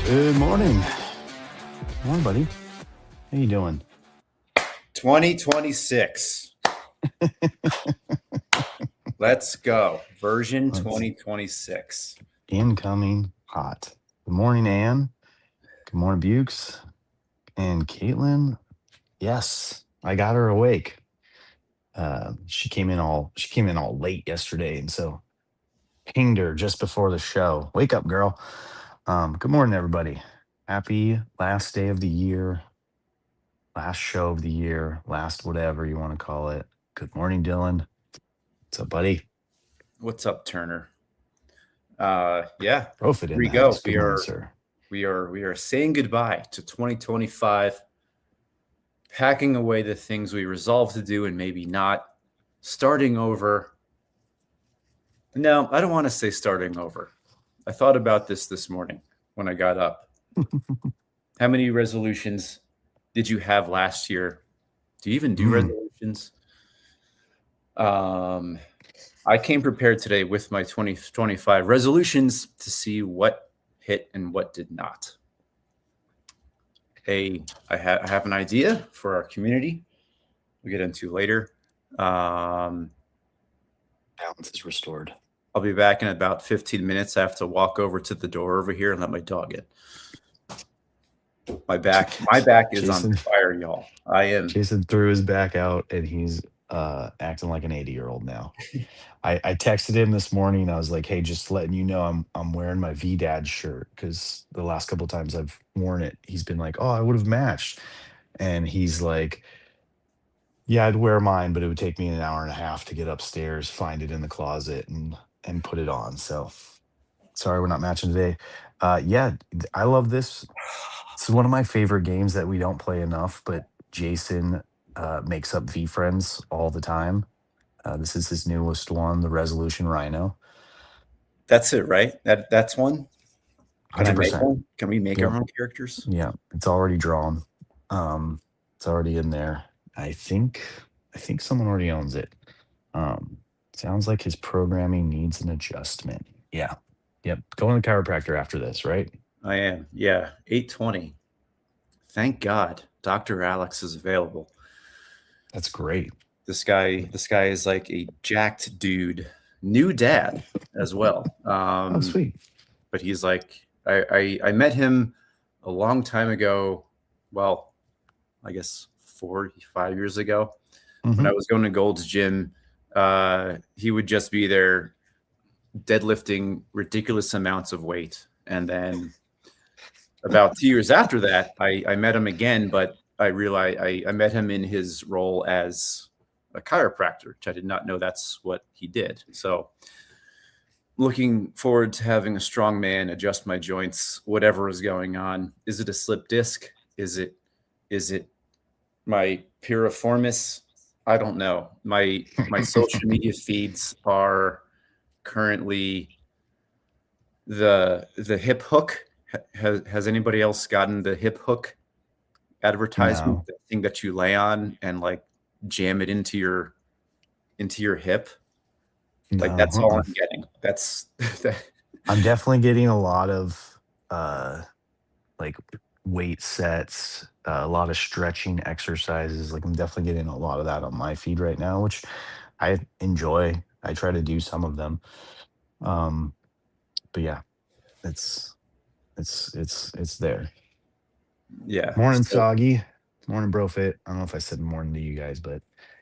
Good morning. Morning, buddy. How you doing? 2026. Let's go. Version 2026. Incoming hot. Good morning, Ann. Good morning, Bukes. And Caitlin. Yes, I got her awake. She came in all late yesterday, and so pinged her just before the show. Wake up, girl. Good morning, everybody. Happy last day of the year, last show of the year, last whatever you want to call it. Good morning, Dylan. What's up, buddy? What's up, Turner? Yeah, Profit here in we the go. house. Good morning, sir. We are saying goodbye to 2025, packing away the things we resolved to do and maybe not, starting over. No, I don't want to say starting over. I thought about this morning when I got up. How many resolutions did you have last year? Do you even do resolutions? I came prepared today with my 2025 resolutions to see what hit and what did not. I have an idea for our community. We'll get into later. Balance is restored. I'll be back in about 15 minutes. I have to walk over to the door over here and let my dog in. My back is Jason, on fire, y'all. I am. Jason threw his back out and he's acting like an 80-year-old now. I texted him this morning. I was like, hey, just letting you know I'm wearing my V-Dad shirt because the last couple of times I've worn it, he's been like, oh, I would have matched. And he's like, yeah, I'd wear mine, but it would take me an hour and a half to get upstairs, find it in the closet, and put it on. So sorry we're not matching today. Yeah, I love this. It's one of my favorite games that we don't play enough, but Jason makes up V friends all the time. This is his newest one, the Resolution Rhino. That's it, right? That's one. Can I make 100%. one? Can we make Yep. our own characters? Yeah, it's already drawn. It's already in there. I think someone already owns it. Sounds like his programming needs an adjustment. Yeah. Yep. Going to the chiropractor after this, right? I am. Yeah. 8:20. Thank God Dr. Alex is available. That's great. This guy is like a jacked dude, new dad as well. Oh, sweet. But he's like, I met him a long time ago. Well, I guess 4 or 5 years ago when I was going to Gold's Gym. He would just be there deadlifting ridiculous amounts of weight. And then about 2 years after that, I met him again, but I realized I met him in his role as a chiropractor, which I did not know that's what he did. So looking forward to having a strong man adjust my joints, whatever is going on. Is it a slip disc? Is it my piriformis? I don't know. My social media feeds are currently the hip hook. Has anybody else gotten the hip hook advertisement? No. The thing that you lay on and like jam it into your hip? No. Like that's all I'm getting. That's I'm definitely getting a lot of like weight sets, a lot of stretching exercises. Like I'm definitely getting a lot of that on my feed right now, which I enjoy. I try to do some of them. But yeah, it's there. Yeah. Morning, Soggy. Morning, Brofit. I don't know if I said morning to you guys, but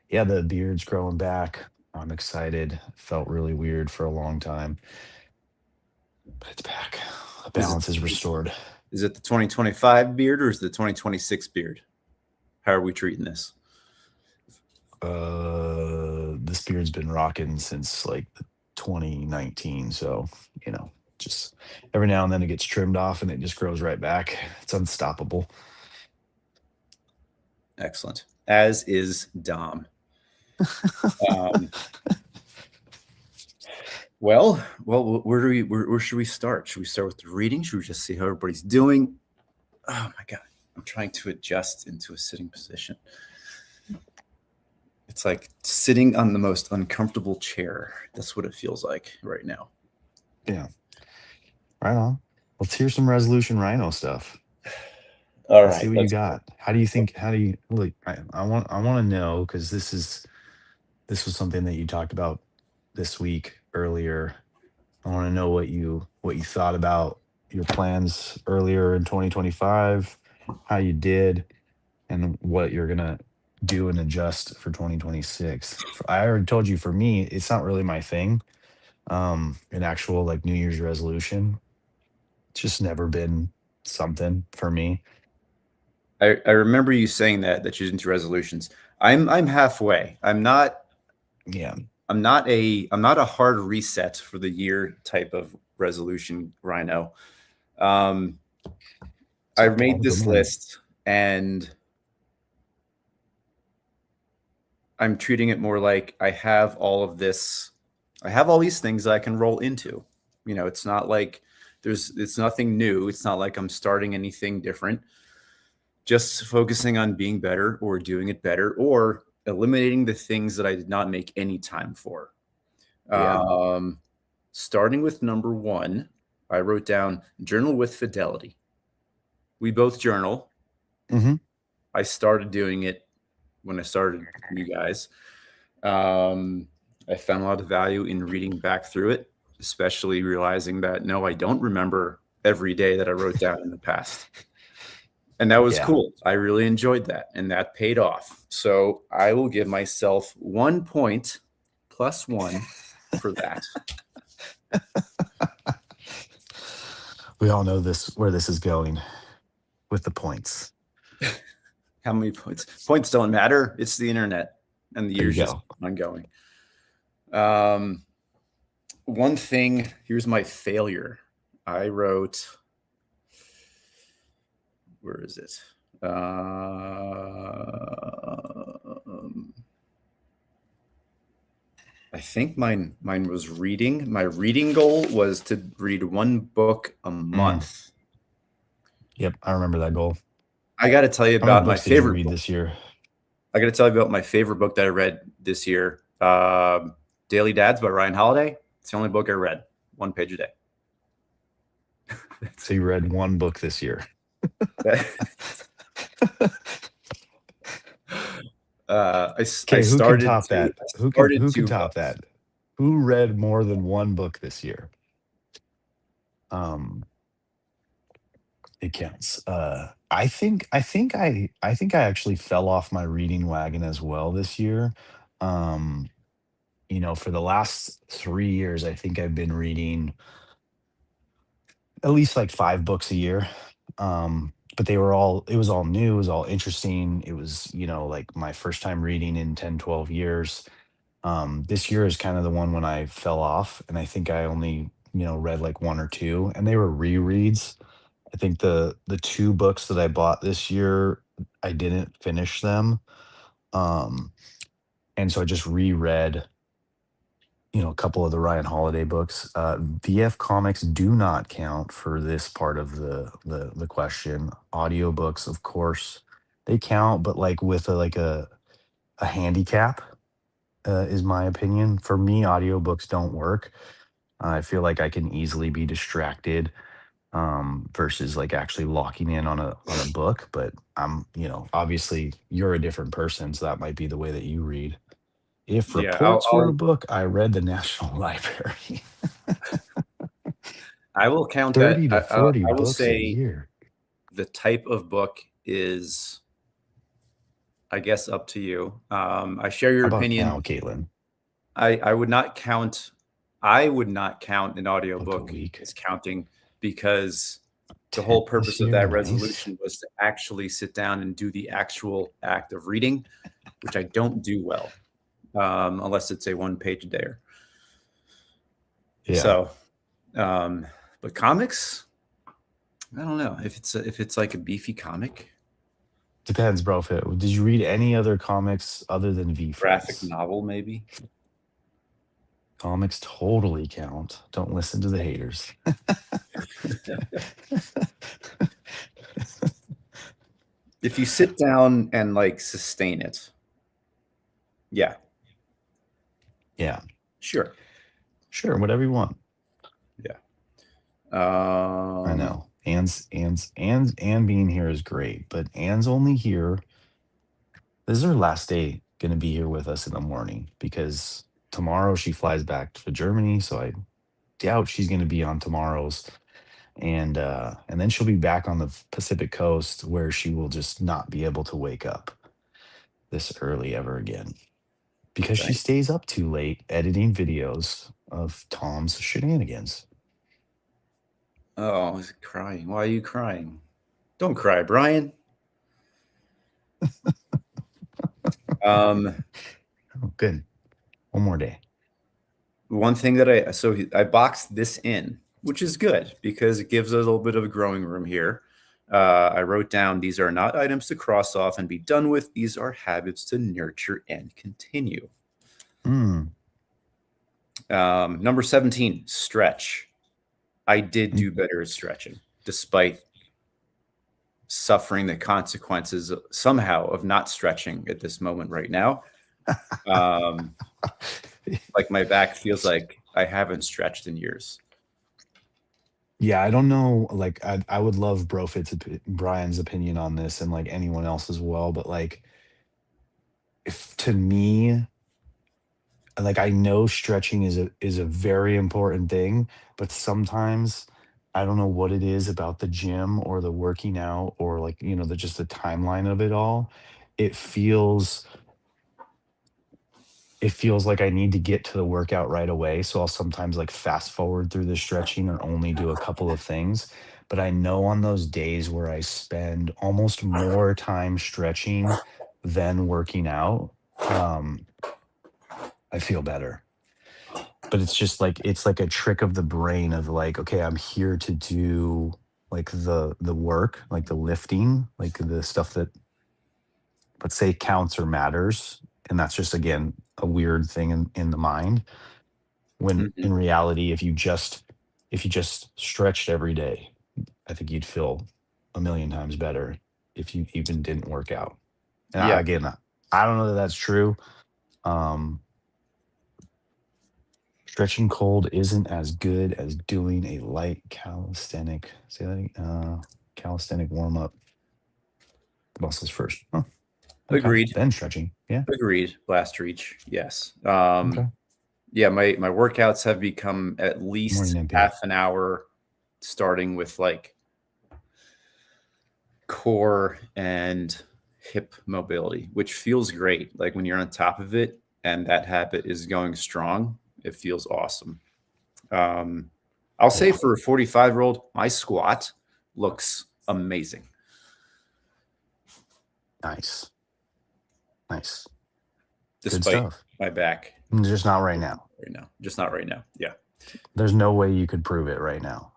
yeah, the beard's growing back. I'm excited. Felt really weird for a long time, but it's back. The balance is restored. Is it the 2025 beard or is it the 2026 beard? How are we treating this? This beard's been rocking since like 2019. So, just every now and then it gets trimmed off and it just grows right back. It's unstoppable. Excellent. As is Dom. Well, where should we start? Should we start with the reading? Should we just see how everybody's doing? Oh my God. I'm trying to adjust into a sitting position. It's like sitting on the most uncomfortable chair. That's what it feels like right now. Yeah. Right on. Let's hear some resolution rhino stuff. All Let's see right, what you let's got. How do you think? How do you like? I want to know because this was something that you talked about this week earlier. I want to know what you thought about your plans earlier in 2025, how you did, and what you're gonna do and adjust for 2026. I already told you for me, it's not really my thing. An actual like New Year's resolution. It's just never been something for me. I remember you saying that you're into resolutions. I'm halfway. Yeah, I'm not a hard reset for the year type of resolution rhino. Um, it's I up to all made the this men. list and I'm treating it more like I have all of this. I have all these things that I can roll into. You know, it's not like it's nothing new. It's not like I'm starting anything different. Just focusing on being better or doing it better or eliminating the things that I did not make any time for. Yeah. Um, Starting with number one, I wrote down journal with fidelity. We both journal. Hmm. I started doing it when I started you guys. Um, I found a lot of value in reading back through it, especially realizing that no, I don't remember every day that I wrote down in the past. And that was Yeah. cool. I really enjoyed that, and that paid off. So I will give myself 1 point plus one for that. We all know this where this is going with the points. How many points? Points don't matter. It's the internet, and the There you year's just go. ongoing. Um, One thing. Here's my failure. I wrote. Where is it? I think mine was reading. My reading goal was to read one book a Mm. month. Yep, I remember that goal. I got to tell you How many about my books did you favorite read book. this year? I got to tell you about my favorite book that I read this year. Daily Dads by Ryan Holiday. It's the only book I read. 1 page a day. So you read one book this year. I Okay, who can started top to. that? I Who can started who can to. top that? Who read more than one book this year? Um, it counts. I think I actually fell off my reading wagon as well this year. Um, for the last 3 years, I think I've been reading at least like 5 books a year. But it was all new, it was all interesting. It was, like my first time reading in 10, 12 years. This year is kind of the one when I fell off, and I think I only, read like one or two, and they were rereads. I think the two books that I bought this year, I didn't finish them. Um, and so I just reread, a couple of the Ryan Holiday books. VF comics do not count for this part of the question. Audiobooks, of course, they count, but like with a handicap, is my opinion. For me, audiobooks don't work. I feel like I can easily be distracted, versus like actually locking in on a book. But obviously you're a different person, so that might be the way that you read. If Yeah, reports were a book, I read the National Library. I will count 30 that. to 40 I will books a say year. the type of book is, I guess, up to you. I share How your about now, opinion. Caitlin? I would not count. I would not count an Book a audiobook week. as counting because the 10 whole this purpose of year. that Nice. resolution was to actually sit down and do the actual act of reading, which I don't do well, unless it's a 1 page a day. Yeah. So, um, but comics, I don't know if it's like a beefy comic, Depends, bro. Did you read any other comics other than V graphic Friends? novel maybe. Comics totally count. Don't listen to the haters. If you sit down and like sustain it, yeah, Yeah. sure, Sure. Whatever you want. yeah. I Um, know. Anne being here is great, but Anne's only here. This is her last day gonna be here with us in the morning because tomorrow she flies back to Germany, so I doubt she's gonna be on tomorrow's. And then she'll be back on the Pacific coast where she will just not be able to wake up this early ever again because she dang. stays up too late editing videos of Tom's shenanigans. Oh, he's crying. Why are you crying? Don't cry, Brian. Um, Oh, good. One more day. one thing that I boxed this in, which is good because it gives us a little bit of growing room here. I wrote down these are not items to cross off and be done with. These are habits to nurture and continue. Mm. Number 17, stretch. I did Mm. do better at stretching, despite suffering the consequences somehow of not stretching at this moment right now. Um, like my back feels like I haven't stretched in years. Yeah, I don't know. Like, I would love Brian's opinion on this, and like anyone else as well. But like, if to me, like I know stretching is a very important thing, but sometimes I don't know what it is about the gym or the working out or like, the just the timeline of it all. It feels it feels like I need to get to the workout right away. So I'll sometimes like fast forward through the stretching or only do a couple of things. But I know on those days where I spend almost more time stretching than working out, um, I feel better. But it's just like it's like a trick of the brain of like, okay, I'm here to do like the work, like the lifting, like the stuff that, let's say, counts or matters. And that's just again a weird thing in the mind. When Mhm. in reality, if you just stretched every day, I think you'd feel a million times better if you even didn't work out. And Yeah, again, I don't know that that's true. Um, Stretching cold isn't as good as doing a light calisthenic, say that again, calisthenic warm up muscles first. Huh, okay. agreed. Then stretching. Yeah. Agreed. Blast reach. Yes. Okay. Yeah, my workouts have become at Morning least MP. half an hour, starting with like core and hip mobility, which feels great. Like when you're on top of it and that habit is going strong, it feels awesome. Um, I'll say Yeah. for a 45-year-old, my squat looks amazing Nice. Nice. Good despite stuff. my back Just not right now. right now. Just not right now. Yeah. There's no way you could prove it right now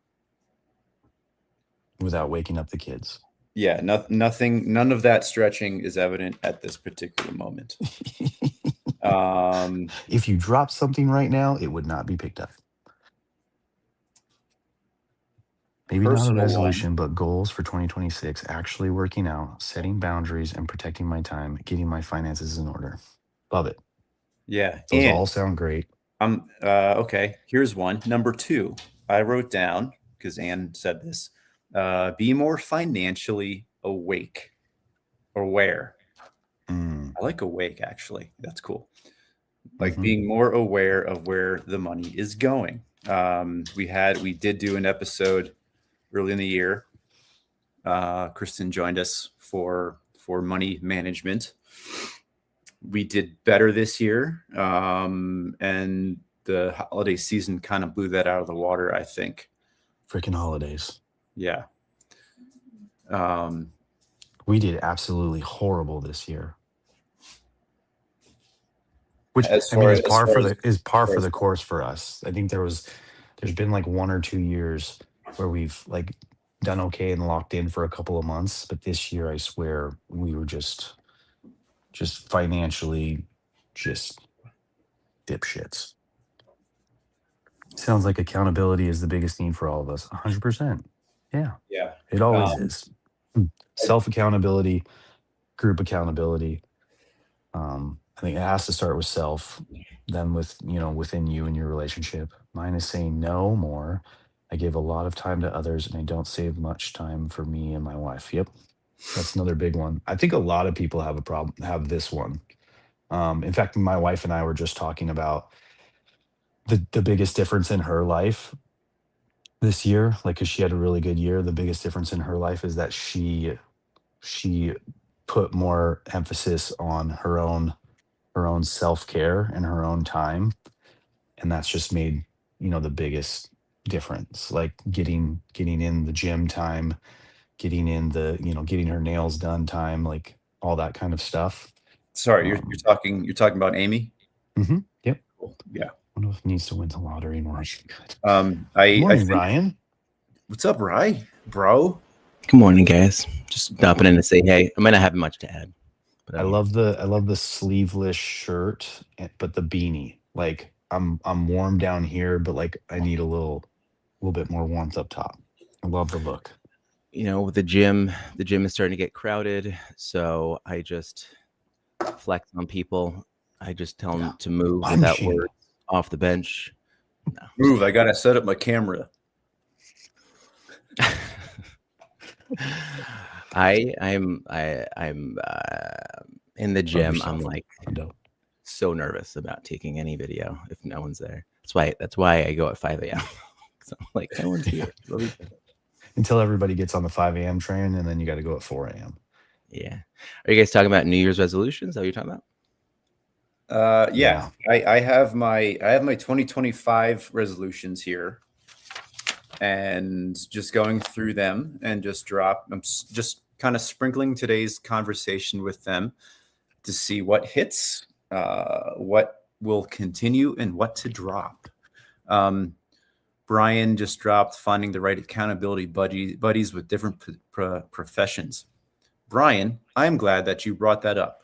without waking up the kids. Yeah, nothing, none of that stretching is evident at this particular moment. Um, If you drop something right now, it would not be picked up. Maybe not a personal one. resolution, but goals for 2026, actually working out, setting boundaries, and protecting my time, getting my finances in order. Love it. Yeah, Those and all sound great. okay. Here's one. Number two, I wrote down because Anne said this. Be more financially awake or aware. Mm, I like awake actually. That's cool. Like hmm. being more aware of where the money is going. We did do an episode early in the year. Kristen joined us for money management. We did better this year, and the holiday season kind of blew that out of the water. I think, Freaking holidays. yeah. Um, We did absolutely horrible this year, which as I mean far is as par far for as, the course for us. I think there's been like 1 or 2 years where we've like done okay and locked in for a couple of months, but this year I swear we were just financially just dipshits. Sounds like accountability is the biggest need for all of us. 100%. Yeah, yeah. it always Um, is. Self accountability, group accountability. I think it has to start with self, then with, within you and your relationship. Mine is saying no more. I give a lot of time to others and I don't save much time for me and my wife. Yep. That's another big one. I think a lot of people have a problem, have this one. In fact, my wife and I were just talking about the biggest difference in her life this year, like, cause she had a really good year. The biggest difference in her life is that she put more emphasis on her own self-care and her own time, and that's just made, the biggest difference. Like getting in the gym time, getting in getting her nails done time, like all that kind of stuff. Sorry, you're Um, talking about Amy. yep. Cool. Yeah. One of us needs to win the lottery more. Good. Good I morning, think. Ryan. What's up, Rye, bro? Good morning, guys. Just stopping in to say hey. I might not have much to add, but I I'm here. love the sleeveless shirt, but the beanie. Like I'm warm down here, but like I need a little bit more warmth up top. I love the look. With the gym is starting to get crowded, so I just flex on people. I just tell Yeah. them to move My without machine. words off the bench. No, Move. I gotta set up my camera. I'm in the Love gym. I'm yourself, like Hundo. so nervous about taking any video if no one's there. That's why I go at 5 a.m. So I'm like, no one's here. Until everybody gets on the 5 a.m. train, and then you got to go at 4 a.m. Yeah. Are you guys talking about New Year's resolutions? Is that what you're talking about? Yeah. Yeah. I have my 2025 resolutions here, and just going through them and I'm just kind of sprinkling today's conversation with them to see what hits, what will continue, and what to drop. Brian just dropped finding the right accountability buddies with different professions. Brian, I'm glad that you brought that up.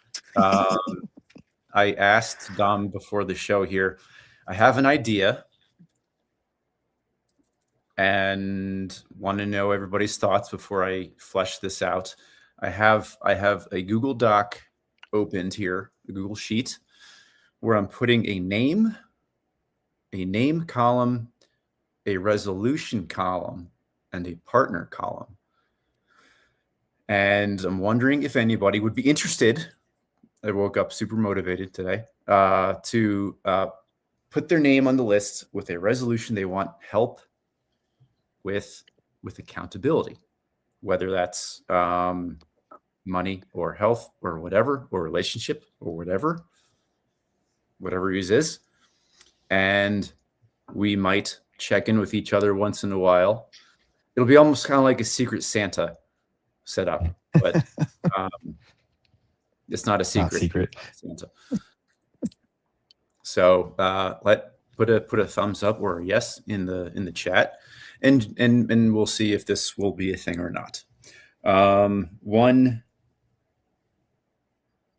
I asked Dom before the show here. I have an idea and want to know everybody's thoughts before I flesh this out. I have a Google Doc opened here, a Google Sheet, where I'm putting a name column, a resolution column, and a partner column. And I'm wondering if anybody would be interested. I woke up super motivated today to put their name on the list with a resolution they want help with accountability, whether that's money or health or whatever, or relationship or whatever yours is. And we might check in with each other once in a while. It'll be almost kind of like a Secret Santa setup, but it's not a secret. Not secret. Santa. So put a thumbs up or a yes in the chat, and we'll see if this will be a thing or not. One,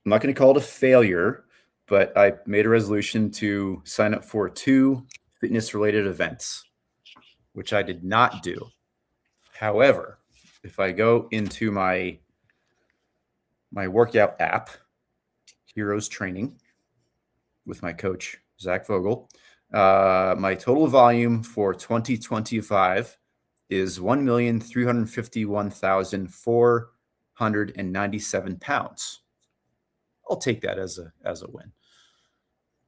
I'm not going to call it a failure, but I made a resolution to sign up for 2 fitness-related events, which I did not do. However, if I go into my workout app, Heroes Training, with my coach, Zach Vogel, my total volume for 2025 is 1,351,497 pounds. I'll take that as a win.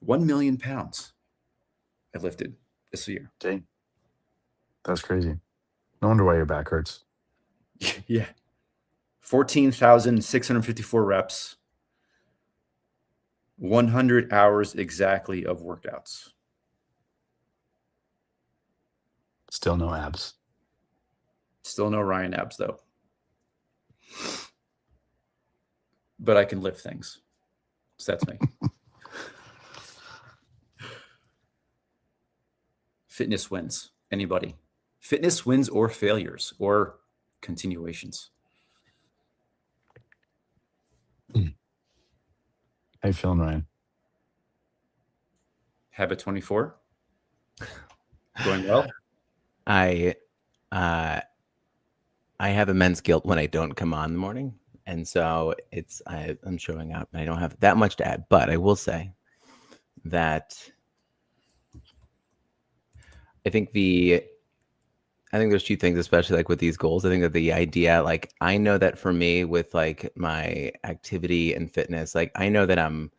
1 million pounds I lifted this year. Dang. That's crazy. No wonder why your back hurts. Yeah. 14,654 reps, 100 hours exactly of workouts. Still no abs. Still no Ryan abs, though. But I can lift things. So that's me. Fitness wins. Anybody? Fitness wins or failures or continuations. How you feeling, Ryan? Habit 24. Going well? I have immense guilt when I don't come on in the morning, and so I'm showing up, and I don't have that much to add. But I will say that I think the I think there's two things, especially like with these goals. I think that the idea, like, I know that for me with like my activity and fitness, like I know I'm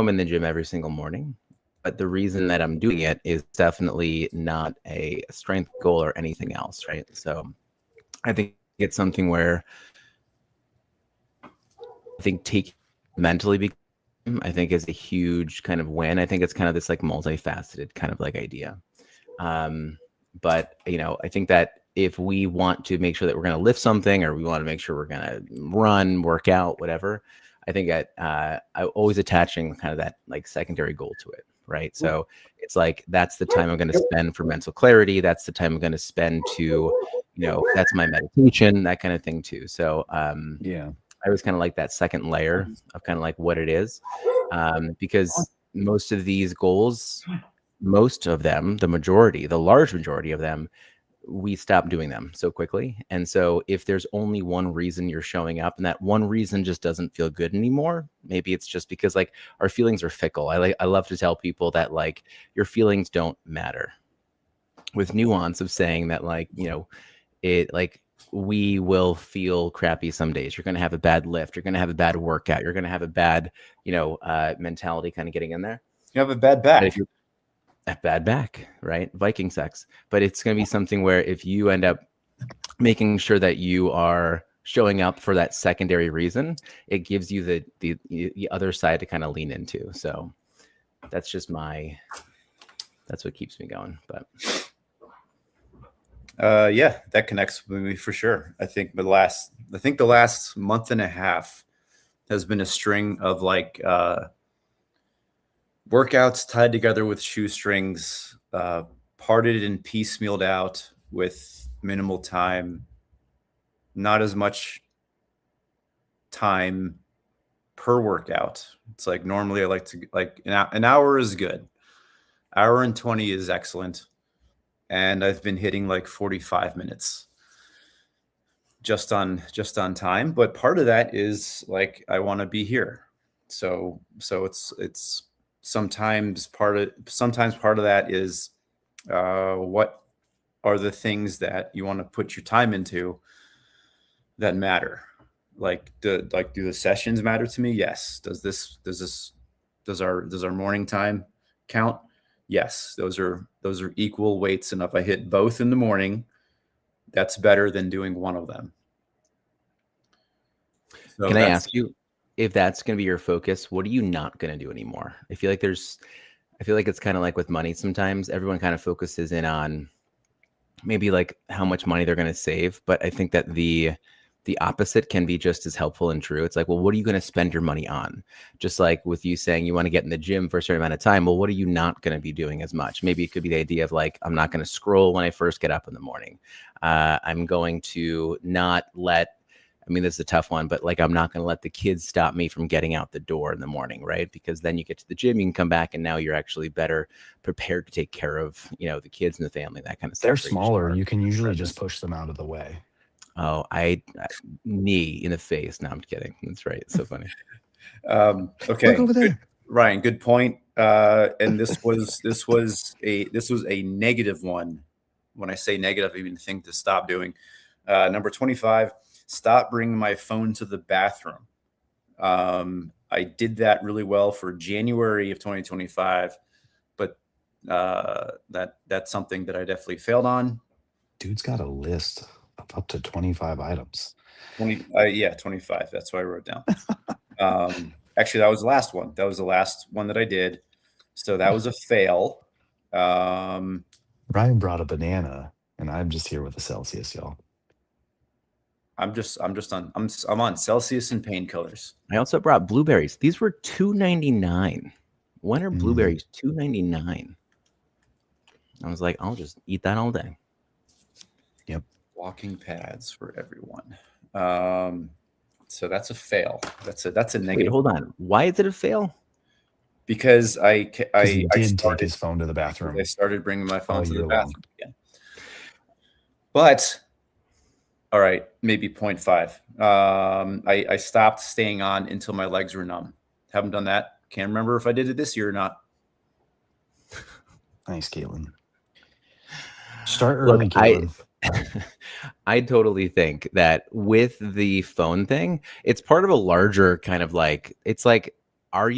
in the gym every single morning, but the reason that I'm doing it is definitely not a strength goal or anything else, right? So I think it's something where I think take mentally, I think is a huge kind of win. I think it's kind of this like multifaceted kind of like idea. But I think that if we want to make sure that we're going to lift something, or we want to make sure we're going to run, work out, whatever, I think that I'm always attaching kind of that like secondary goal to it, right? So it's like, that's the time I'm going to spend for mental clarity. That's the time I'm going to spend to, that's my meditation, that kind of thing too. So Yeah. I was kind of like that second layer of kind of like what it is, because most of these goals, most of them, the large majority of them, we stop doing them so quickly. And so if there's only one reason you're showing up and that one reason just doesn't feel good anymore, maybe it's just because like our feelings are fickle. I love to tell people that like your feelings don't matter, with nuance of saying that like, it like, we will feel crappy some days. You're going to have a bad lift. You're going to have a bad workout. You're going to have a bad, mentality kind of getting in there. You have a bad But back. if you're a bad back, right? Viking sex. But it's going to be something where if you end up making sure that you are showing up for that secondary reason, it gives you the other side to kind of lean into. So that's just that's what keeps me going. But yeah, that connects with me for sure. I think the last month and a half has been a string of like workouts tied together with shoestrings, parted and piecemealed out with minimal time, not as much time per workout. It's like normally I like to like an hour is good. Hour and 20 is excellent. And I've been hitting like 45 minutes just on time. But part of that is like I want to be here. So it's sometimes part of that is what are the things that you want to put your time into that matter. Like do the sessions matter to me? Yes. Does our morning time count? Yes, those are equal weights, and if I hit both in the morning, that's better than doing one of them. So can I ask you, if that's going to be your focus, what are you not going to do anymore? I feel like it's kind of like with money. Sometimes everyone kind of focuses in on maybe like how much money they're going to save, but I think that the opposite can be just as helpful and true. It's like, well, what are you going to spend your money on? Just like with you saying you want to get in the gym for a certain amount of time. Well, what are you not going to be doing as much? Maybe it could be the idea of like, I'm not going to scroll when I first get up in the morning. I'm going to not let, this is a tough one, but like, I'm not going to let the kids stop me from getting out the door in the morning, right? Because then you get to the gym, you can come back and now you're actually better prepared to take care of, the kids and the family, that kind of stuff. They're smaller. You can usually just push them out of the way. Oh, knee in the face. No, I'm kidding. That's right. It's so funny. Okay. Look over there. Good, Ryan, good point. And this was a negative one. When I say negative, I even think to stop doing. Number 25, stop bringing my phone to the bathroom. I did that really well for January of 2025, but that's something that I definitely failed on. Dude's got a list of up to 25 items. 25. That's what I wrote down. Actually, that was the last one. That was the last one that I did. So that was a fail. Ryan brought a banana, and I'm just here with a Celsius, y'all. I'm on Celsius and painkillers. I also brought blueberries. These were $2.99. When are blueberries $2.99? I was like, I'll just eat that all day. Yep. Walking pads for everyone. So that's a fail. That's a negative. Wait, hold on. Why is it a fail? Because I did take his phone to the bathroom. I started bringing my phone to the bathroom again. But all right, maybe 0.5. I stopped staying on until my legs were numb. Haven't done that. Can't remember if I did it this year or not. Nice, Caitlin. Start early, Caitlin. I totally think that with the phone thing, it's part of a larger kind of like, it's like, are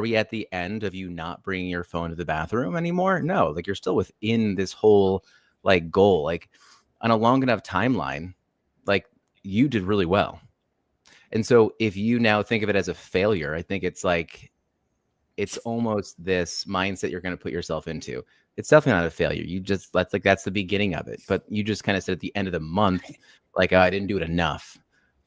we at the end of you not bringing your phone to the bathroom anymore? No, like you're still within this whole like goal, like on a long enough timeline, like you did really well. And so if you now think of it as a failure, I think it's like, it's almost this mindset you're going to put yourself into. It's definitely not a failure. You just that's the beginning of it. But you just kind of said at the end of the month, like, oh, I didn't do it enough.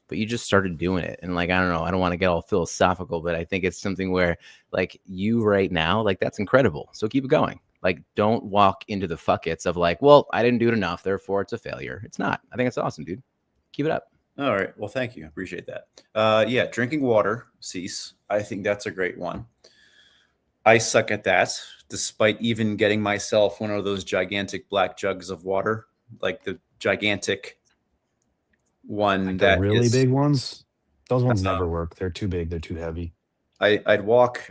But you just started doing it. And like, I don't know, I don't want to get all philosophical, but I think it's something where like you right now, like that's incredible. So keep it going. Like, don't walk into the buckets of like, well, I didn't do it enough, therefore it's a failure. It's not. I think it's awesome, dude. Keep it up. All right. Well, thank you. Appreciate that. Yeah, drinking water, cease. I think that's a great one. I suck at that, despite even getting myself one of those gigantic black jugs of water, like the gigantic one Like the that really is. big ones, those ones never work. They're too big. They're too heavy. I'd walk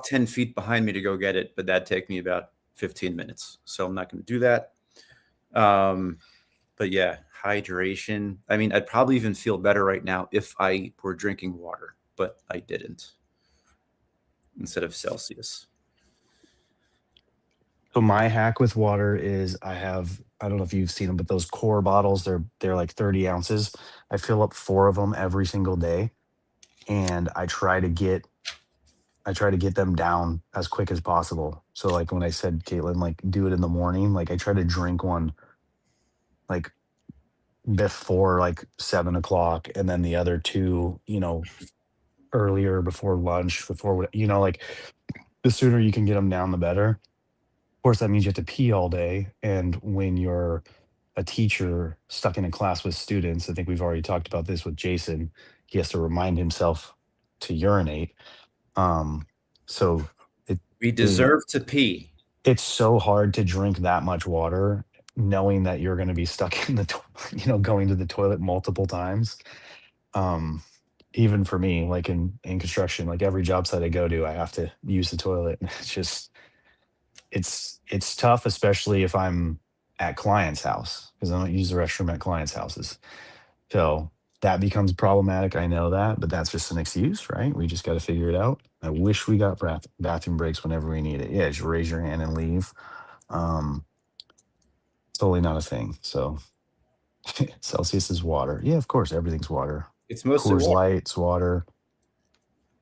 10 feet behind me to go get it, but that'd take me about 15 minutes. So I'm not going to do that. But yeah, hydration. I mean, I'd probably even feel better right now if I were drinking water, but I didn't, instead of Celsius. So my hack with water is I don't know if you've seen them, but those core bottles, they're like 30 ounces. I fill up 4 of them every single day, and I try to get them down as quick as possible. So like when I said, Caitlin, like do it in the morning, like I try to drink one like before like 7 o'clock, and then the other two, earlier before lunch, like the sooner you can get them down, the better. Of course, that means you have to pee all day. And when you're a teacher stuck in a class with students, I think we've already talked about this with Jason, he has to remind himself to urinate. Um, so it We is deserve to pee. it's so hard to drink that much water knowing that you're going to be stuck in going to the toilet multiple times. um Even for me, like in construction, like every job site I go to, I have to use the toilet. It's just it's tough, especially if I'm at clients' house, because I don't use the restroom at clients' houses. So that becomes problematic. I know that, but that's just an excuse, right? We just got to figure it out. I wish we got bathroom breaks whenever we need it. Yeah, just raise your hand and leave. Um, it's totally not a thing. So Celsius is water. Yeah, of course, everything's water. It's mostly Coors water. Light's water.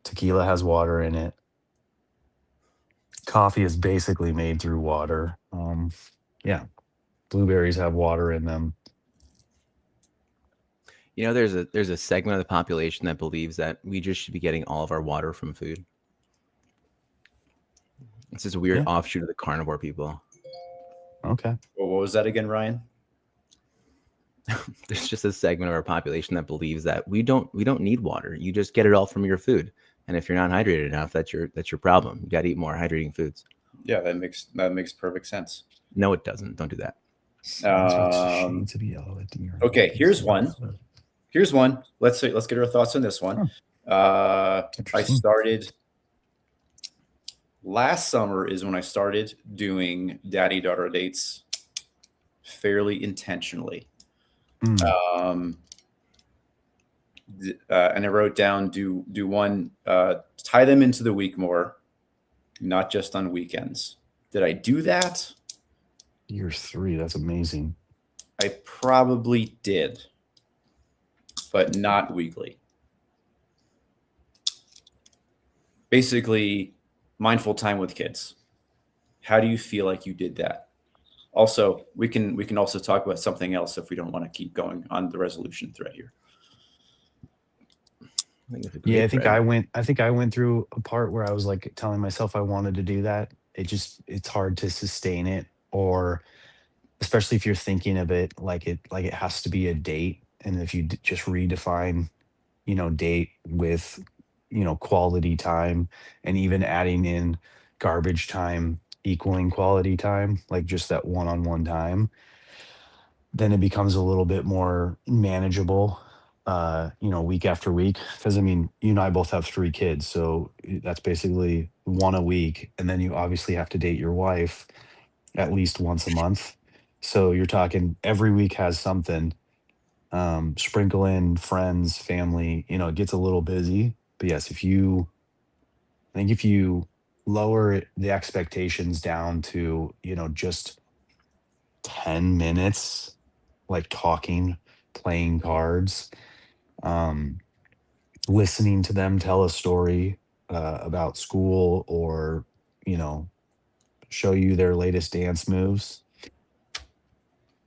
Tequila has water in it. Coffee is basically made through water. Yeah, blueberries have water in them. You know, there's a segment of the population that believes that we just should be getting all of our water from food. It's this weird Yeah. offshoot of the carnivore people. Okay. Well, what was that again, Ryan? There's just a segment of our population that believes that we don't need water. You just get it all from your food. And if you're not hydrated enough, that's your problem. You got to eat more hydrating foods. Yeah, that makes perfect sense. No, it doesn't. Don't do that. Okay, here's one. Let's get our thoughts on this one. I started last summer is when I started doing daddy-daughter dates fairly intentionally. And I wrote down do one, tie them into the week more, not just on weekends. Did I do that? Year 3, that's amazing. I probably did, but not weekly. Basically, mindful time with kids. How do you feel like you did that? Also, we can also talk about something else if we don't want to keep going on the resolution thread here. I think I went through a part where I was like telling myself I wanted to do that. It's hard to sustain it, or especially if you're thinking of it like it has to be a date. And if you just redefine, date with, quality time, and even adding in garbage time equaling quality time, like just that one-on-one time, then it becomes a little bit more manageable, week after week. Because I mean, you and I both have 3 kids, so that's basically one a week, and then you obviously have to date your wife at least once a month. So you're talking every week has something. Sprinkle in friends, family. It gets a little busy. But yes, I think if you lower the expectations down to, just 10 minutes, like talking, playing cards, um, listening to them tell a story about school, or, you know, show you their latest dance moves.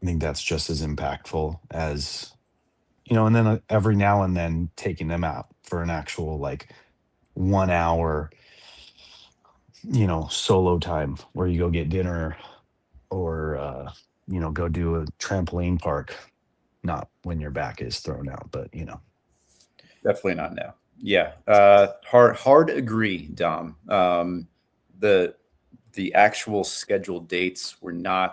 I think that's just as impactful as, and then every now and then taking them out for an actual, like, 1 hour, solo time where you go get dinner, or, go do a trampoline park. Not when your back is thrown out, but, Definitely not now. Yeah. Hard agree, Dom. The actual scheduled dates were I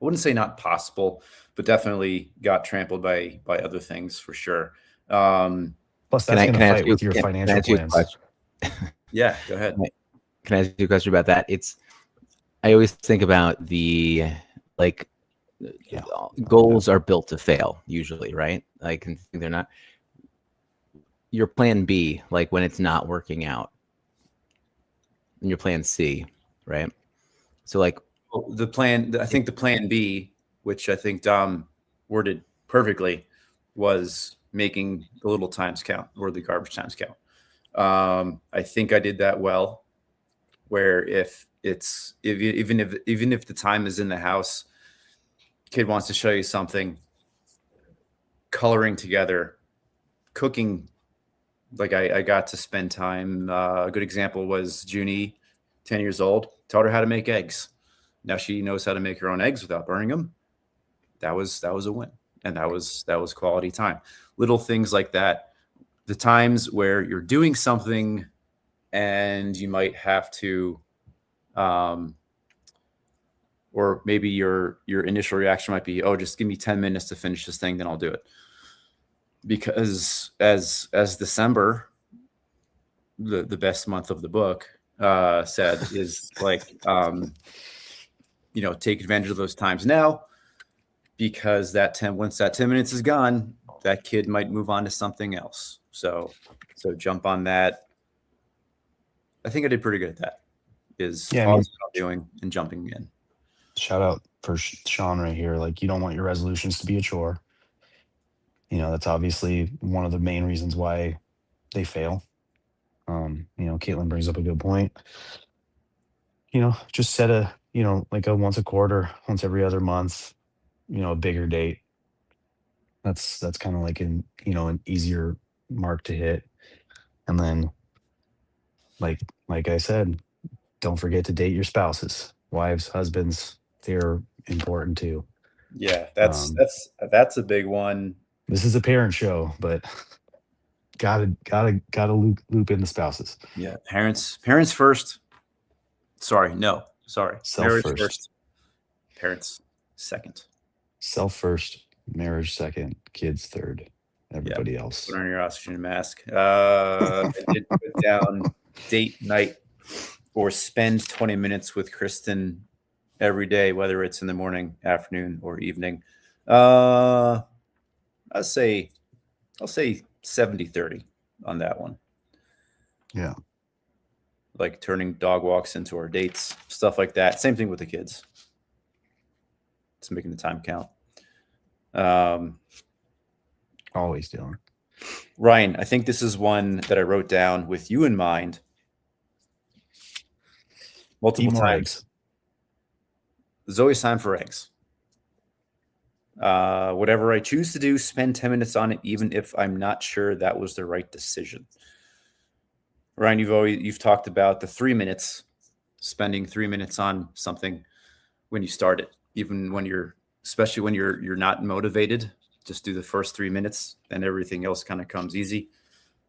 wouldn't say not possible, but definitely got trampled by other things for sure. plus Can that's I going to can I ask fight you with your can I financial ask you a plans. question? Yeah, go ahead. Can I ask you a question about that? I always think about the, like, Yeah. goals are built to fail usually, right? Like, and they're not. Your plan B, like when it's not working out, and your plan C, right? So like, I think the plan B, which I think Dom worded perfectly, was making the little times count, or the garbage times count. I think I did that well, where even if the time is in the house, kid wants to show you something, coloring together, cooking. Like I got to spend time. A good example was Junie, 10 years old, taught her how to make eggs. Now she knows how to make her own eggs without burning them. That was a win, and that was quality time. Little things like that. The times where you're doing something and you might have to, or maybe your initial reaction might be, oh, just give me 10 minutes to finish this thing, then I'll do it. Because as December, the best month of the book, said, is like, take advantage of those times now, because once that 10 minutes is gone, that kid might move on to something else. So jump on that. I think I did pretty good at that. Yeah, I mean, Pausing what I'm doing and jumping in. shout out for Sean right here. Like, you don't want your resolutions to be a chore. That's obviously one of the main reasons why they fail. Caitlin brings up a good point. Just set like a once a quarter, once every other month, a bigger date. That's kind of like an easier mark to hit. And then, like I said, don't forget to date your spouses, wives, husbands. They're important too. Yeah, Um, that's a big one. this is a parent show, but gotta loop in the spouses. Yeah, parents first. Sorry, no, sorry. Self Marriage first. first, parents second. Self first, marriage second, kids third, everybody else. Put on your oxygen mask. I did put down date night, or spend 20 minutes with Kristen every day, whether it's in the morning, afternoon, or evening. I'll say 70-30 on that one. Yeah. Like turning dog walks into our dates, stuff like that. Same thing with the kids. It's making the time count. Always doing. Ryan, I think this is one that I wrote down with you in mind multiple Eat more times. eggs. There's always time for eggs. Whatever I choose to do, spend 10 minutes on it, even if I'm not sure that was the right decision. Ryan, you've talked about the 3 minutes, spending 3 minutes on something when you start it, even especially when you're not motivated. Just do the first 3 minutes, and everything else kind of comes easy.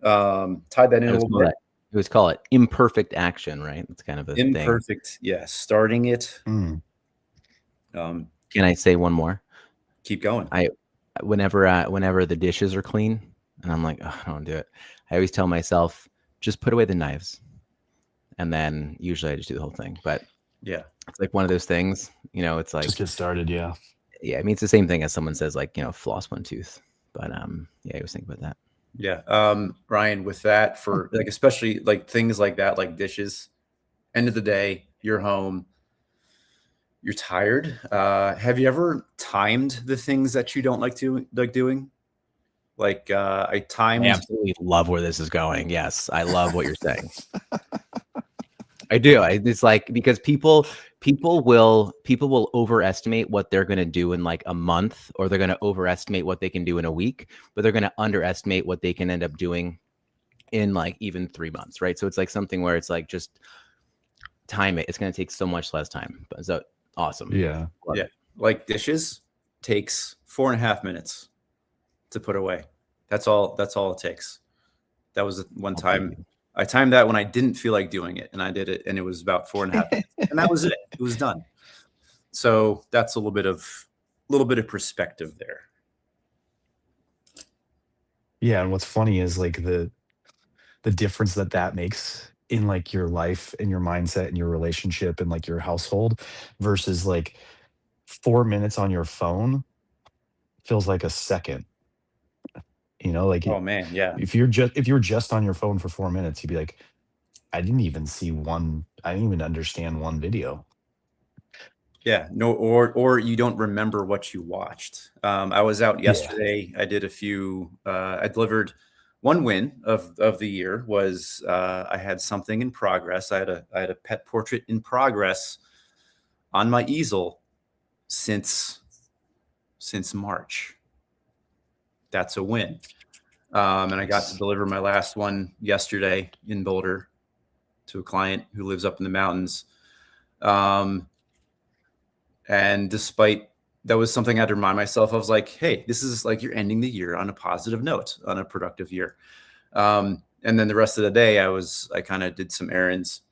Tie that in a little bit. It was called imperfect action, right? It's kind of a Imperfect, thing. yeah. Starting it. Mm. Can I say one more? Keep going. Whenever the dishes are clean, and I'm like, oh, I don't do it. I always tell myself, just put away the knives, and then usually I just do the whole thing. But Yeah. It's like one of those things, you know, it's like, Just get started. Yeah. yeah, I mean, it's the same thing as someone says like, you know, floss one tooth. But yeah, I was thinking about that. Yeah. Ryan, with that, for like, especially like things like that, like dishes, end of the day, you're home, you're tired. Have you ever timed the things that you don't like doing? Like I I timed. absolutely love where this is going. Yes, I love what you're saying. I do. It's like because people will overestimate what they're going to do in like a month, or they're going to overestimate what they can do in a week, but they're going to underestimate what they can end up doing in like even 3 months, right? So it's like something where it's like just time it. It's going to take so much less time. But so awesome. Yeah. Love Yeah. it. Like dishes takes 4.5 minutes to put away. That's all it takes. That was one I'll believe time you. I timed that when I didn't feel like doing it, and I did it, and it was about 4.5 minutes, and that was it. It was done. So that's a little bit of perspective there. Yeah, and what's funny is like the difference that that makes in like your life and your mindset and your relationship and like your household versus like 4 minutes on your phone feels like a second. You know, like Oh man, yeah. if you were just on your phone for 4 minutes, you'd be like, I didn't even understand one video. Yeah, no, or you don't remember what you watched. I was out Yeah. yesterday. I did a few. I delivered one win of the year. Was I had something in progress. I had a pet portrait in progress on my easel since March. That's a win. And I got to Nice. deliver my last one yesterday in Boulder to a client who lives up in the mountains. Um, And despite that was something I had to remind myself. I was like, hey, this is like you're ending the year on a positive note, on a productive year. And then the rest of the day, I kind of did some errands.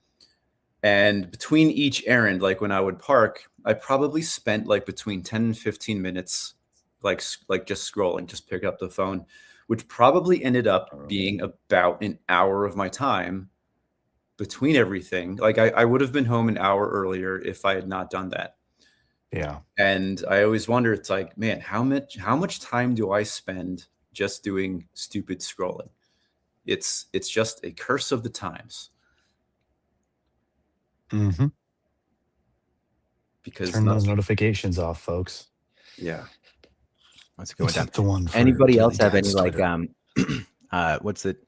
And between each errand, like when I would park, I probably spent like between 10 and 15 minutes, like just scrolling, just pick up the phone, which probably ended up being about an hour of my time between everything. Like I would have been home an hour earlier if I had not done that. Yeah. And I always wonder, it's like, man, how much time do I spend just doing stupid scrolling? It's just a curse of the times Hmm. because Turn those nothing. notifications off, folks. Yeah. That's a good one, Tom. Except the one for Anybody Daily else have any Dad's like Twitter. what's it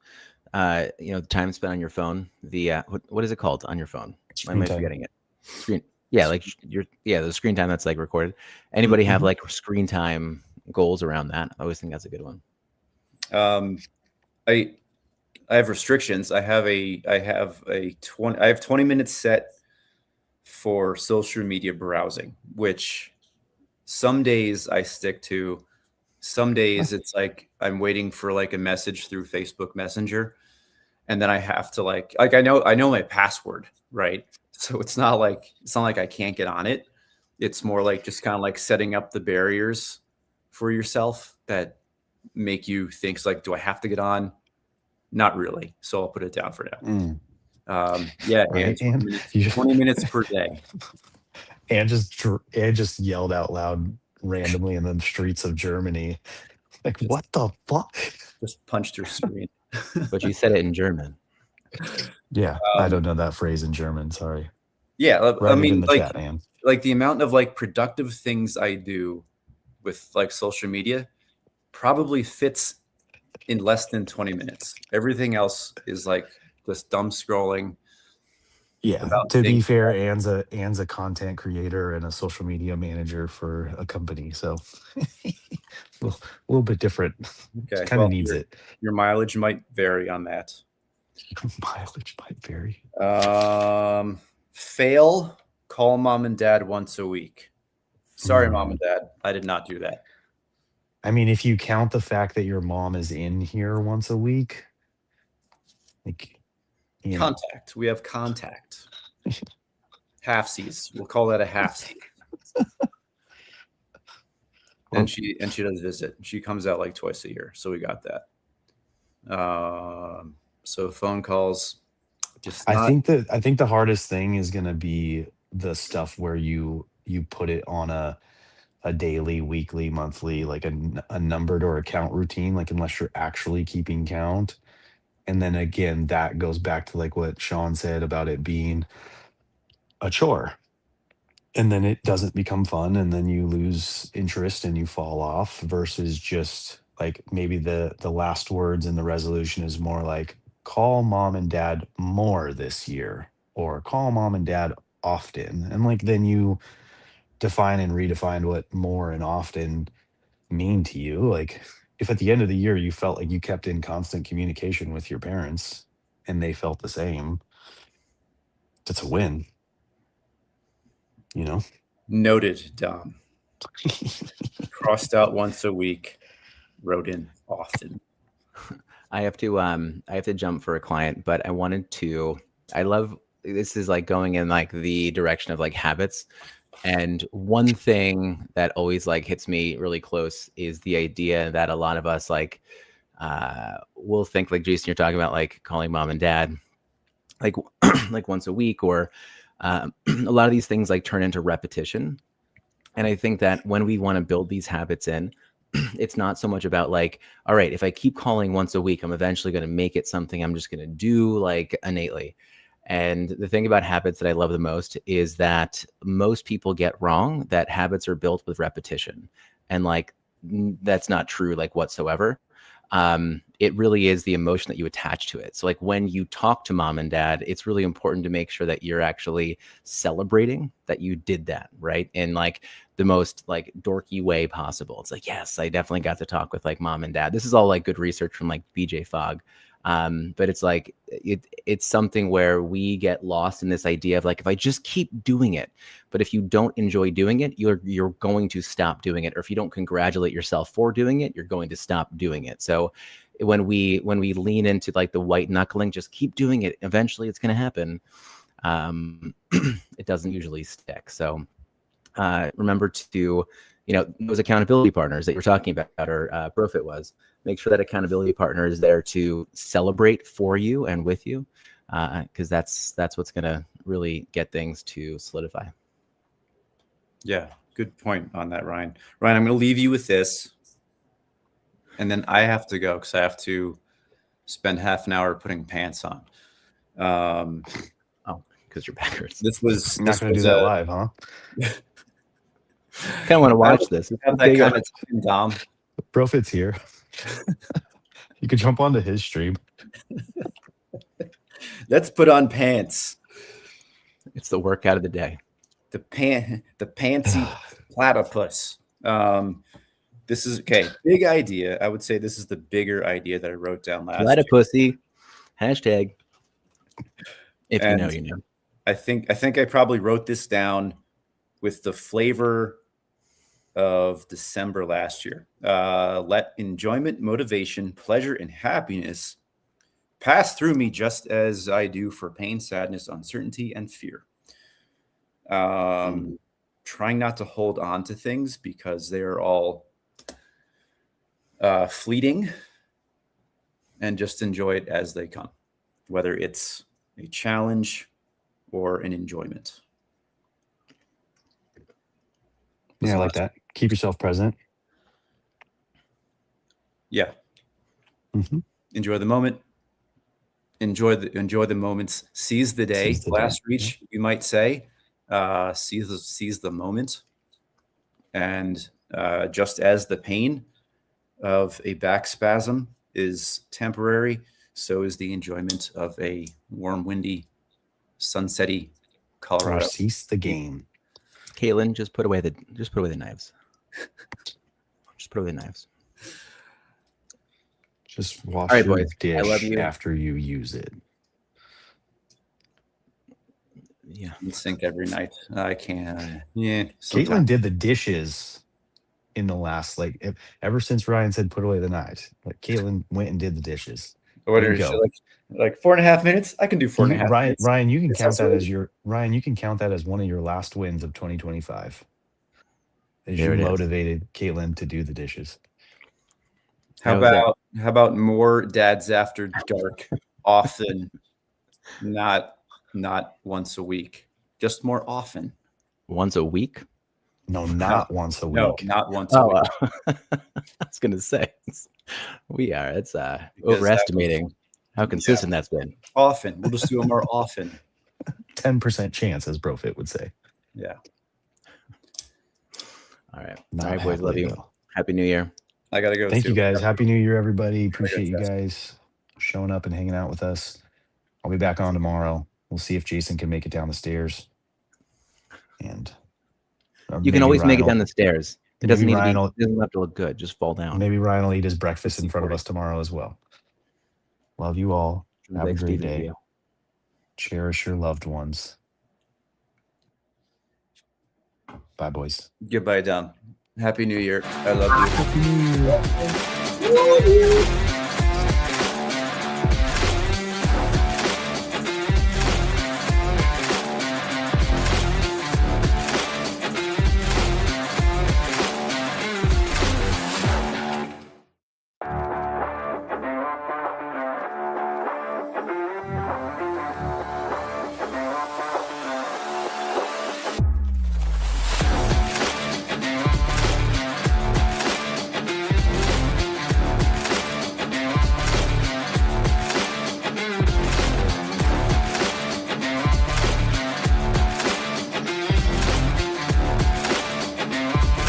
you know, time spent on your phone? The what is it called on your phone? Why am Screen I time. forgetting it? Screen. Yeah, like the screen time that's like recorded. Anybody have Mhm. like screen time goals around that? I always think that's a good one. Um, I I have restrictions. I have 20 minutes set for social media browsing, which some days I stick to. Some days it's like I'm waiting for like a message through Facebook Messenger, and then I have to like I know my password, right? So it's not like I can't get on it. It's more like just kind of like setting up the barriers for yourself that make you think like, do I have to get on? Not really. So I'll put it down for now. Mm, Yeah, and right. And you 20 minutes per day. and just yelled out loud randomly in the streets of Germany. Like, Just what the fuck? just punched your screen. But you said it in German. Yeah, I Um, don't know that phrase in German. Sorry. yeah, I Write it in mean, the like chat, man. the amount of like productive things I do with like social media probably fits in less than 20 minutes. Everything else is like just dumb scrolling Yeah. about To be things. fair, Anne's a content creator and a social media manager for a company, so a little bit different. Okay, Kind of well, needs your it. your mileage might vary on that. Mileage might vary. Fail, call mom and dad once a week. Sorry, mom Mm. and dad, I did not do that. I mean, if you count the fact that your mom is in here once a week, like, you know. Contact. We have contact. Half seas. We'll call that a half sea. Or And she does visit. She comes out like twice a year, so we got that. So phone calls, just I not. think that I think the hardest thing is gonna be the stuff where you put it on a daily, weekly, monthly, like a numbered or a count routine, like unless you're actually keeping count. And then again, that goes back to like what Sean said about it being a chore. And then it doesn't become fun, and then you lose interest and you fall off, versus just like maybe the last words in the resolution is more like call mom and dad more this year, or call mom and dad often. And like then you define and redefine what more and often mean to you. Like if at the end of the year you felt like you kept in constant communication with your parents and they felt the same, that's a win, you know? Noted, Dom. Crossed out once a week, wrote in often. I have to jump for a client, but I love, this is like going in like the direction of like habits. And one thing that always like hits me really close is the idea that a lot of us like will think, like Jason, you're talking about like calling mom and dad like like once a week, or a lot of these things like turn into repetition. And I think that when we want to build these habits in, it's not so much about like, all right, if I keep calling once a week, I'm eventually going to make it something I'm just going to do like innately. And the thing about habits that I love the most is that most people get wrong that habits are built with repetition. And like, that's not true, like whatsoever. It really is the emotion that you attach to it. So like when you talk to mom and dad, it's really important to make sure that you're actually celebrating that you did that, right? In like the most like dorky way possible. It's like, yes, I definitely got to talk with like mom and dad. This is all like good research from like BJ Fogg. But it's like, it's something where we get lost in this idea of like, if I just keep doing it, but if you don't enjoy doing it, you're going to stop doing it. Or if you don't congratulate yourself for doing it, you're going to stop doing it. So when we lean into like the white knuckling, just keep doing it, eventually it's going to happen. It doesn't usually stick. So remember to, those accountability partners that you're talking about, or Profit was, make sure that accountability partner is there to celebrate for you and with you, because that's what's going to really get things to solidify. Yeah, good point on that, Ryan. Ryan, I'm going to leave you with this, and then I have to go because I have to spend half an hour putting pants on. Because you're backwards. You're not going to do that live, huh? I kind of want to watch this. Have that kind of time, Dom. Profit's here. You could jump onto his stream. Let's put on pants. It's the workout of the day. The pantsy platypus. This is okay. Big idea. I would say this is the bigger idea that I wrote down last. Platypussy. Hashtag. If you know, you know. I think I probably wrote this down with the flavor of December last year. Let enjoyment, motivation, pleasure, and happiness pass through me just as I do for pain, sadness, uncertainty, and fear. Trying not to hold on to things because they are all fleeting, and just enjoy it as they come, whether it's a challenge or an enjoyment. Yeah, I like that. Keep yourself present. Yeah. Mm-hmm. Enjoy the moment. Enjoy the moments. Seize the day. Last reach, you might say. Seize the moment. And just as the pain of a back spasm is temporary, so is the enjoyment of a warm, windy, sunsetty Colorado. Cease the game. Caitlin, just put away the knives. Just put away the knives. Just wash your dish, I love you, after you use it. Yeah, I sink every night. I can. Yeah. Caitlin did the dishes in the last, ever since Ryan said put away the knives. Like Caitlin went and did the dishes. What are you, like 4.5 minutes? I can do 4.5 minutes. Ryan, you can count that as you can count that as one of your last wins of 2025. As you motivated Caitlin to do the dishes. How about more dads after dark often, not once a week? just more often. Once a week? No, not once a week. No, not once a week. I was gonna say it's Because overestimating how consistent that's been. Often. We'll just do it more often. 10% chance, as Brofit would say. Yeah. All right. Not All right, boys. Love happily, you. though. Happy New Year. I gotta go. Thank too. you guys. Happy New Year, everybody. Appreciate you Test. guys showing up and hanging out with us. I'll be back on tomorrow. We'll see if Jason can make it down the stairs. And you can always make it down the stairs. It doesn't need to be. It doesn't have to look good. Just fall down. Maybe Ryan will eat his breakfast in front of us tomorrow as well. Love you all. Have a great day. Cherish your loved ones. Bye, boys. Goodbye, Dom. Happy New Year. I love you. Happy New Year. Love you.